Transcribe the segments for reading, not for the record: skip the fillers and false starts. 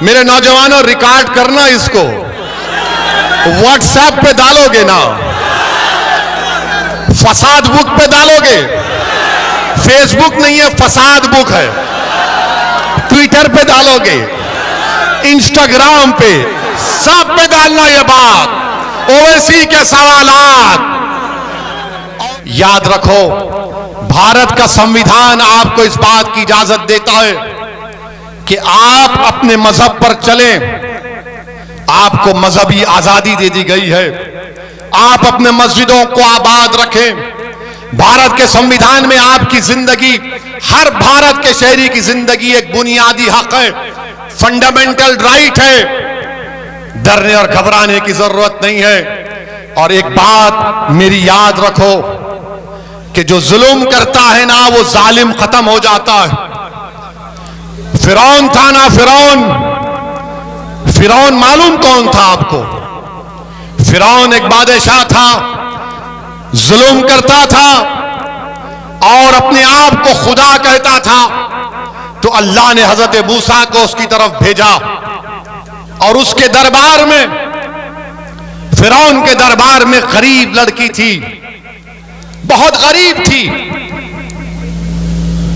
मेरे नौजवानों रिकॉर्ड करना, इसको व्हाट्सएप पे डालोगे ना, फसाद बुक पे डालोगे, फेसबुक नहीं है फसाद बुक है, ट्विटर पे डालोगे, इंस्टाग्राम पे, सब पे डालना ये बात, ओवैसी के सवालात। याद रखो, भारत का संविधान आपको इस बात की इजाजत देता है कि आप अपने मजहब पर चलें, आपको मजहबी आजादी दे दी गई है, आप अपने मस्जिदों को आबाद रखें। भारत के संविधान में आपकी जिंदगी, हर भारत के शहरी की जिंदगी एक बुनियादी हक है, फंडामेंटल राइट है, डरने और घबराने की जरूरत नहीं है। और एक बात मेरी याद रखो कि जो जुल्म करता है ना, वो जालिम खत्म हो जाता है। फिरौन था ना, फिरौन मालूम कौन था आपको? फिरौन एक बादशाह था, जुल्म करता था और अपने आप को खुदा कहता था। तो अल्लाह ने हजरत मूसा को उसकी तरफ भेजा और उसके दरबार में, फिरौन के दरबार में गरीब लड़की थी, बहुत गरीब थी,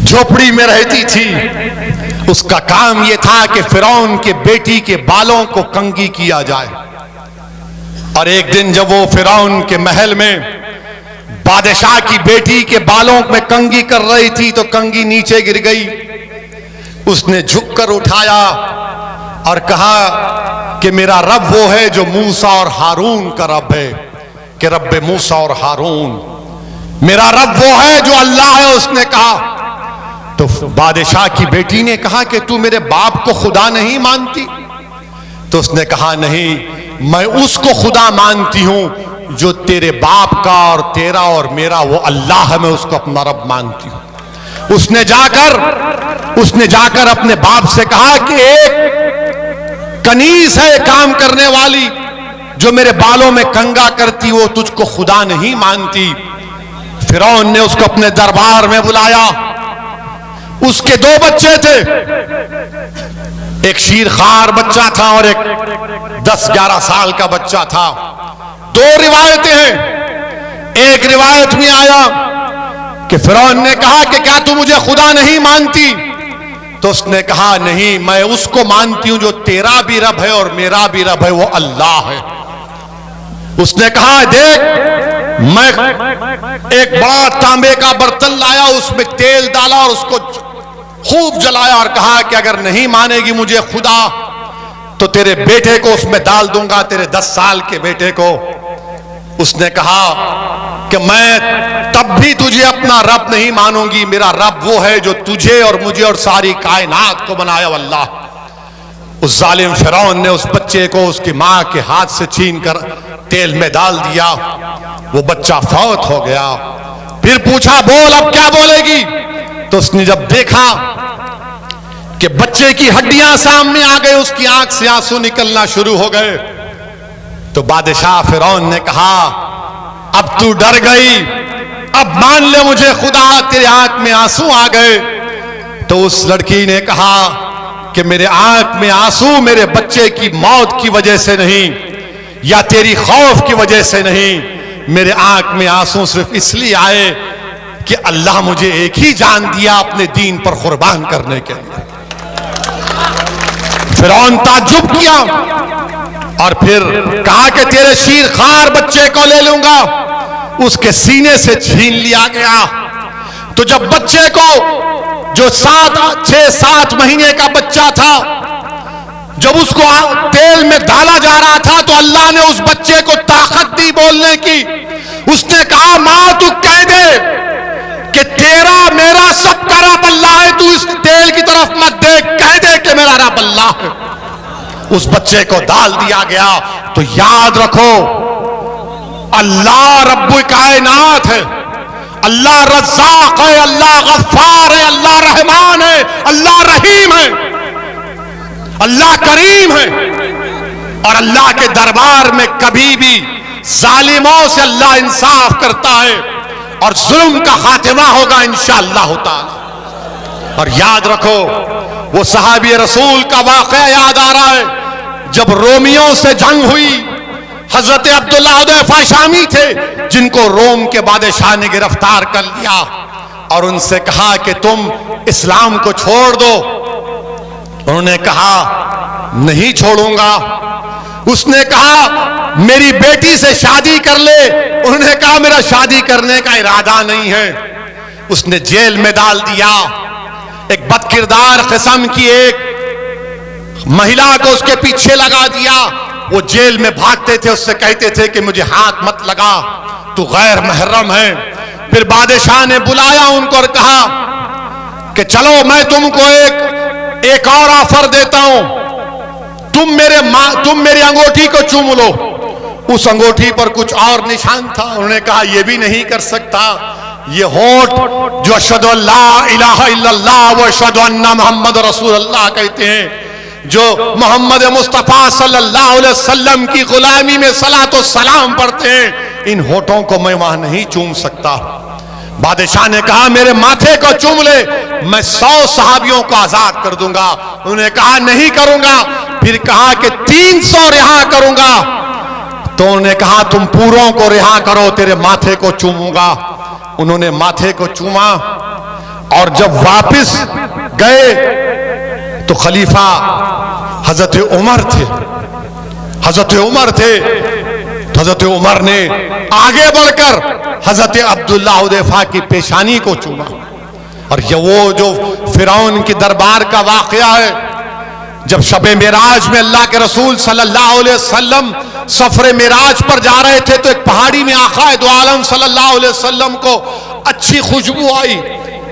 झोपड़ी में रहती थी। उसका काम यह था कि फिरौन के बेटी के बालों को कंघी किया जाए। और एक दिन जब वो फिरौन के महल में बादशाह की बेटी के बालों में कंघी कर रही थी तो कंघी नीचे गिर गई। उसने झुककर उठाया और कहा कि मेरा रब वो है जो मूसा और हारून का रब है, कि रब मूसा और हारून, मेरा रब वो है जो अल्लाह है। उसने कहा, तो बादशाह की बेटी ने कहा कि तू मेरे बाप को खुदा नहीं मानती? तो उसने कहा, नहीं, मैं उसको खुदा मानती हूं जो तेरे बाप का और तेरा और मेरा वो अल्लाह है, मैं उसको अपना रब मानती हूं। उसने जाकर अपने बाप से कहा कि एक कनीज है काम करने वाली जो मेरे बालों में कंघा करती, वो तुझको खुदा नहीं मानती। फिरौन ने उसको अपने दरबार में बुलाया। उसके दो बच्चे थे, एक शीरखार बच्चा था और एक 10-11 साल का बच्चा था। दो रिवायतें हैं। एक रिवायत में आया कि फिरौन ने कहा कि क्या तू मुझे खुदा नहीं मानती? तो उसने कहा, नहीं, मैं उसको मानती हूं जो तेरा भी रब है और मेरा भी रब है, वो अल्लाह है। उसने कहा, देख, मैं एक बड़ा तांबे का बर्तन लाया, उसमें तेल डाला और उसको खूब जलाया और कहा कि अगर नहीं मानेगी मुझे खुदा तो तेरे बेटे को उसमें डाल दूंगा, तेरे 10 साल के बेटे को। उसने कहा कि मैं तब भी तुझे अपना रब नहीं मानूंगी, मेरा रब वो है जो तुझे और मुझे और सारी कायनात को बनाया, अल्लाह। उस जालिम फिरौन ने उस बच्चे को उसकी मां के हाथ से छीन कर तेल में डाल दिया। वो बच्चा फौत हो गया। फिर पूछा, बोल अब क्या बोलेगी? तो उसने जब देखा कि बच्चे की हड्डियां सामने आ गई, उसकी आंख से आंसू निकलना शुरू हो गए, तो बादशाह फिरौन ने कहा, अब तू डर गई, अब मान ले मुझे खुदा, तेरे आंख में आंसू आ गए। तो उस लड़की ने कहा कि मेरे आंख में आंसू मेरे बच्चे की मौत की वजह से नहीं, या तेरी खौफ की वजह से नहीं, मेरे आंख में आंसू सिर्फ इसलिए आए कि अल्लाह मुझे एक ही जान दिया अपने दीन पर कुर्बान करने के लिए। फिरौन ताज्जुब किया और फिर कहा कि तेरे शीरखार बच्चे को ले लूंगा। उसके सीने से छीन लिया गया। तो जब बच्चे को, जो 6-7 महीने का बच्चा था, जब उसको तेल में डाला जा रहा था तो अल्लाह ने उस बच्चे को ताकत दी बोलने की। उसने कहा, मां तू कह दे कि तेरा मेरा सबका रब अल्लाह है, तू इस तेल की तरफ मत देख, कह दे कि मेरा रब अल्लाह है। उस बच्चे को डाल दिया गया। तो याद रखो, अल्लाह रब्बुल कायनात है, अल्लाह रज़्ज़ाक़ है, अल्लाह गफ्फार है, अल्लाह रहमान है, अल्लाह रहीम है, अल्लाह करीम है। और अल्लाह के दरबार में कभी भी जालिमों से अल्लाह इंसाफ करता है और जुल्म का खातिमा होगा इंशाअल्लाह ताला। और याद रखो, वो सहाबी रसूल का वाक़या याद आ रहा है, जब रोमियों से जंग हुई, हजरत अब्दुल्लाह हुदैफा शामी थे जिनको रोम के बादशाह ने गिरफ्तार कर लिया और उनसे कहा कि तुम इस्लाम को छोड़ दो। उन्होंने कहा नहीं छोड़ूंगा। उसने कहा मेरी बेटी से शादी कर ले। उन्होंने कहा मेरा शादी करने का इरादा नहीं है। उसने जेल में डाल दिया। एक बदकिरदार किस्म की एक महिला को उसके पीछे लगा दिया। वो जेल में भागते थे, उससे कहते थे कि मुझे हाथ मत लगा, तू गैर महरम है। फिर बादशाह ने बुलाया उनको और कहा कि चलो मैं तुमको एक और ऑफर देता हूं, तुम मेरी अंगूठी को चूम लो। उस अंगूठी पर कुछ और निशान था। उन्होंने कहा यह भी नहीं कर सकता। ये होठ जो अशहदु अल्ला इलाहा इल्लल्लाह व अशहदु अन्ना मुहम्मद रसूलुल्लाह कहते हैं, जो मोहम्मद मुस्तफा सल्लल्लाहु अलैहि वसल्लम की गुलामी में सलातो सलाम पढ़ते हैं, इन होठों को मैं वहां नहीं चूम सकता। बादशाह ने कहा मेरे माथे को चूम ले, मैं 100 सहाबियों को आजाद कर दूंगा। उन्होंने कहा नहीं करूंगा। फिर कहा कि 300 रिहा करूंगा। तो उन्होंने कहा तुम पूरों को रिहा करो, तेरे माथे को चूमूंगा। उन्होंने माथे को चूमा और जब वापस गए तो खलीफा हजरत उमर थे। हजरत उमर ने आगे बढ़कर हजरत अब्दुल्लाह हुदैफा की पेशानी को चूमा। और ये वो जो फिरौन के दरबार का वाकया है, जब शबे मेराज में अल्लाह के रसूल सल्लल्लाहु अलैहि वसल्लम सफरे मेराज पर जा रहे थे, तो एक पहाड़ी में आका दो आलम सल्लल्लाहु अलैहि वसल्लम को अच्छी खुशबू आई।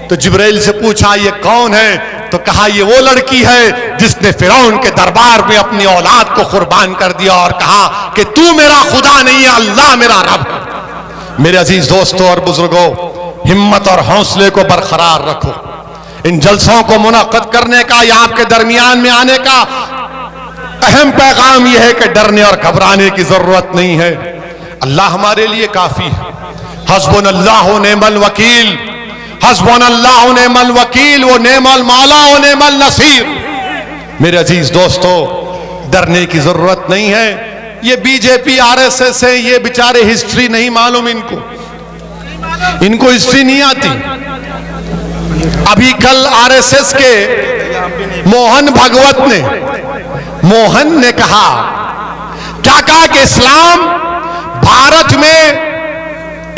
तो जिब्राइल से पूछा ये कौन है? तो कहा ये वो लड़की है जिसने फिरौन के दरबार में अपनी औलाद को कुर्बान कर दिया और कहा कि तू मेरा खुदा नहीं है, अल्लाह मेरा रब है। मेरे अजीज दोस्तों और बुजुर्गों, हिम्मत और हौसले को बरकरार रखो। इन जलसों को मुनक्कद करने का या आपके दरमियान में आने का अहम पैगाम यह है कि डरने और घबराने की जरूरत नहीं है। अल्लाह हमारे लिए काफी है। हस्बुनल्लाहु निअमल वकील, हस्बुनल्लाहु निअमल वकील व निअमल मौला व निअमल नसीर। मेरे अजीज दोस्तों, डरने की जरूरत नहीं है। ये बीजेपी आरएसएस है, ये बेचारे हिस्ट्री नहीं मालूम इनको हिस्ट्री नहीं आती। अभी कल आरएसएस के मोहन ने कहा कि इस्लाम भारत में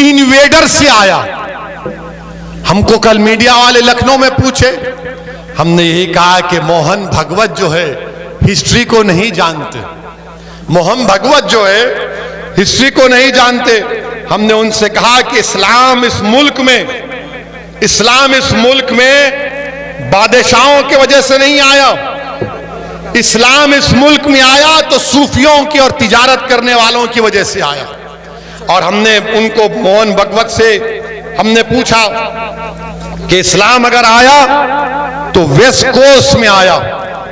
इन्वेडर से आया। हमको कल मीडिया वाले लखनऊ में पूछे, हमने यही कहा कि मोहन भागवत जो है हिस्ट्री को नहीं जानते। मोहन भागवत जो है हिस्ट्री को नहीं जानते। हमने उनसे कहा कि इस्लाम इस मुल्क में बादशाहों की वजह से नहीं आया। इस्लाम इस मुल्क में आया तो सूफियों की और तिजारत करने वालों की वजह से आया। और हमने उनको मोहन भागवत से हमने पूछा कि इस्लाम अगर आया तो वेस्ट कोस्ट में आया।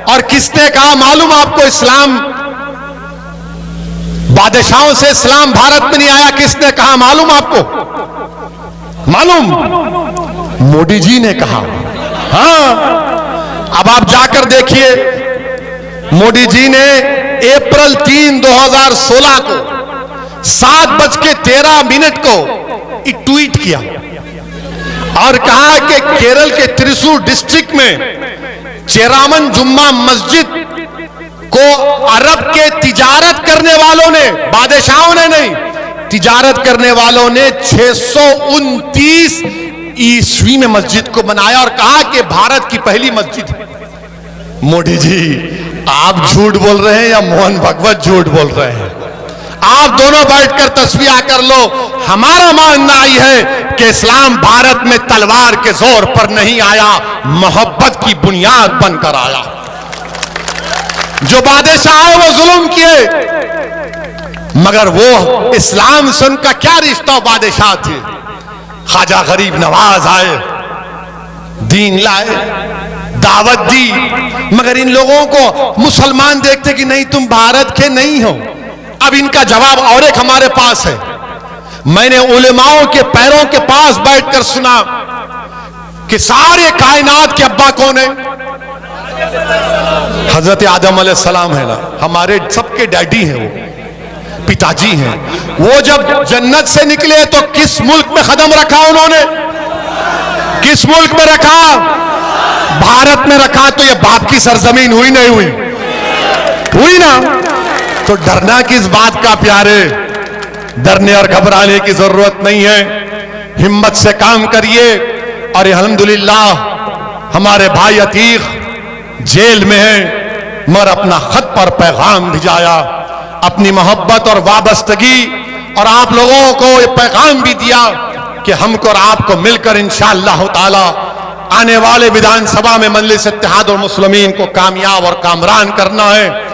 और किसने कहा मालूम आपको? इस्लाम बादशाहों से इस्लाम भारत में नहीं आया। किसने कहा मालूम आपको? मोदी जी ने कहा। हाँ, अब आप जाकर देखिए, मोदी जी ने अप्रैल 3, 2016 को 7:13 को एक ट्वीट किया और कहा कि केरल के त्रिशूर डिस्ट्रिक्ट में चेरामन जुम्मा मस्जिद को अरब के तिजारत करने वालों ने, बादशाहों ने नहीं, तिजारत करने वालों ने 629 ईस्वी में मस्जिद को बनाया और कहा कि भारत की पहली मस्जिद है। मोदी जी, आप झूठ बोल रहे हैं या मोहन भागवत झूठ बोल रहे हैं? आप दोनों बैठकर तस्वीर कर लो। हमारा मानना यह है कि इस्लाम भारत में तलवार के जोर पर नहीं आया, मोहब्बत की बुनियाद बनकर आया। जो बादशाह है वो जुल्म किए, मगर वो इस्लाम से उनका क्या रिश्ता? बादशाह थे। ख्वाजा गरीब नवाज आए, दीन लाए, दावत दी, मगर इन लोगों को मुसलमान देखते कि नहीं तुम भारत के नहीं हो। अब इनका जवाब और एक हमारे पास है। मैंने उलेमाओं के पैरों के पास बैठकर सुना कि सारे कायनात के अब्बा कौन है? हजरत आदम अलैहिस्सलाम है ना, हमारे सबके डैडी हैं, वो पिताजी हैं। वो जब जन्नत से निकले तो किस मुल्क में कदम रखा उन्होंने? किस मुल्क में रखा? भारत में रखा। तो ये बाप की सरजमीन हुई नहीं हुई? हुई ना। तो डरना किस बात का प्यारे? डरने और घबराने की जरूरत नहीं है। हिम्मत से काम करिए। और अल्हम्दुलिल्लाह हमारे भाई अतीक जेल में हैं, मगर अपना खत पर पैगाम भिजाया, अपनी मोहब्बत और वाबस्तगी, और आप लोगों को ये पैगाम भी दिया कि हमको और आपको मिलकर इंशाअल्लाह ताला आने वाले विधानसभा में मजलिस इत्तेहाद और मुस्लिमीन को कामयाब और कामरान करना है।